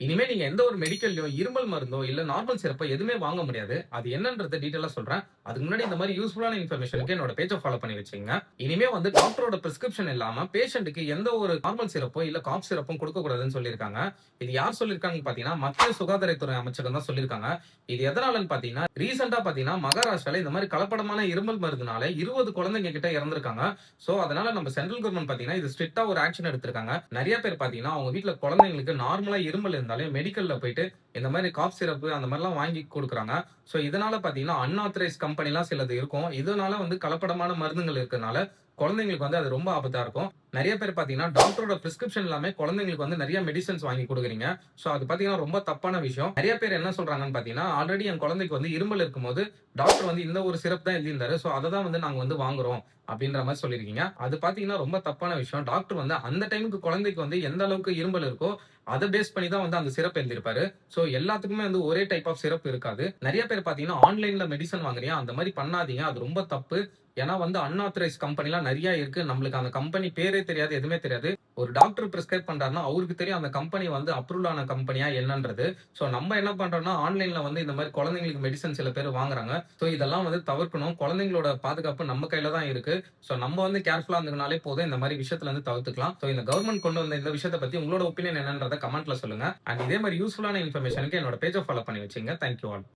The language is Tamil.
இனிமே நீங்க எந்த ஒரு மெடிக்கல்லயோ, இருமல் மருந்தோ, இல்ல நார்மல் சிரப்போ எதுவுமே வாங்க முடியாது. அது என்னன்றத டீட்டெயிலா சொல்றேன். அதுக்கு முன்னாடி இந்த மாரி யூஸ்ஃபுல்லான இன்ஃபர்மேஷனுக்கு என்னோட பேஜ ஃபாலோ பண்ணி வச்சுக்கங்க. இனிமே வந்து டாக்டரோட பிரிஸ்கிரிப்ஷன் இல்லாம பேஷண்ட்க்கு எந்த ஒரு நார்மல் சிரப்போ, இல்ல காஃப் சிரப்பும் குடுக்கக்கூடாதுன்னு சொல்லியிருக்காங்க. இது யார் சொல்லியிருக்காங்கன்னு பார்த்தீங்கன்னா, மத்திய சுகாதாரத்துறை அமைச்சகம் தான் சொல்லியிருக்காங்க. இது எதனாலன்னு பார்த்தீங்கன்னா, ரீசென்ட்டா பார்த்தீங்கன்னா, மகாராஷ்டிரால இந்த மாரி கலப்படமான இருமல் மருந்துனால 20 குழந்தைங்க கிட்ட இறந்திருக்காங்க. சோ, அதனால நம்ம சென்ட்ரல் கவர்ன்மென்ட் பார்த்தீங்கன்னா, இது ஸ்ட்ரிக்ட்டா ஒரு ஆக்ஷன் எடுத்திருக்காங்க. நெறைய பேர் பார்த்தீங்கன்னா, அவங்க வீட்ல குழந்தைங்களுக்கு நார்மலா இருமல் இருந்தாலே மெடிக்கல்ல போயிட்டு இந்த மாரி காஃப் சிரப் அந்த மாரிலாம் வாங்கி குடுக்குறாங்க. சோ, இதனால பார்த்தீங்கன்னா, அன்ஆத்தரைஸ்ட் கம்பெனிலாம் சிலது இருக்கும். இதனால வந்து கலப்படமான மருந்துகள் இருக்கனால, குழந்தைங்களுக்கு வந்து அது ரொம்ப ஆபத்தா இருக்கும். நெறைய பேர் பார்த்தீங்கன்னா, டாக்டரோட பிரிஸ்கிரிப்ஷன் இல்லாம குழந்தைங்களுக்கு வந்து நெறைய மெடிசின்ஸ் வாங்கி குடுக்குறீங்க. சோ, அது பார்த்தீங்கன்னா ரொம்ப தப்பான விஷயம். நெறைய பேர் என்ன சொல்றாங்கன்னு பார்த்தீங்கன்னா, ஆல்ரெடி என் குழந்தைக்கு வந்து இருமல் இருக்கும்போது, டாக்டர் வந்து இந்த ஒரு சிரப் தான் எழுதியிருந்தாரு. சோ, அத தான் வந்து நாங்க வந்து வாங்குறோம். அப்படின்ற மாரி சொல்லியிருக்கீங்க. அது பார்த்தீங்கன்னா ரொம்ப தப்பான விஷயம். டாக்டர் வந்து அந்த டைம்க்கு குழந்தைக்கு வந்து எந்த அளவுக்கு இருமல் இருக்கோ, அத பேஸ் பண்ணி தான் வந்து அந்த சிரப் எழுதியிருப்பாரு. சோ, எல்லாத்துக்குமே வந்து ஒரே டைப் ஆஃப் சிரப் இருக்காது. நெறைய பேர் பார்த்தீங்கன்னா, ஆன்லைன்ல மெடிசின் வாங்குறீங்க. அந்த மாரி பண்ணாதீங்க. அது ரொம்ப தப்பு. ஏன்னா வந்து அன்ஆத்தரைஸ்ட் கம்பெனிலாம் நெறைய இருக்கு. நம்மளுக்கு அந்த கம்பெனி பேரே தெரியாது, எதுவுமே தெரியாது. ஒரு டாக்டர் பிரிஸ்கிரைப் பண்றாருன்னா, அவருக்கு தெரியும் அந்த கம்பெனி வந்து அப்ரூவல் ஆன கம்பெனியா என்னன்றது. சோ, நம்ம என்ன பண்றோம்னா, ஆன்லைன்ல வந்து இந்த மாரி குழந்தைங்களுக்கு மெடிசின் சில பேர் வாங்குறாங்க. சோ, இதெல்லாம் வந்து தவிர்க்கணும். குழந்தைங்களோட பாதுகாப்பு நம்ம கையில தான் இருக்கு. சோ, நம்ம வந்து கேர்ஃபுல்லா இருந்ததுனாலே போதும். இந்த மாரி விஷயத்துல இருந்து தவிர்த்துக்கலாம். சோ, இந்த கவர்ன்மென்ட் கொண்டு வந்த இந்த விஷயத்த பத்தி உங்களோட ஒப்பீனியன் என்னன்றத கமெண்ட்ல சொல்லுங்க. அண்ட் இதே மாரி யூஸ்ஃபுல்லான இன்ஃபர்மேஷனுக்கு என்னோட பேஜ ஃபாலோ பண்ணி வச்சுக்கங்க. Thank you all.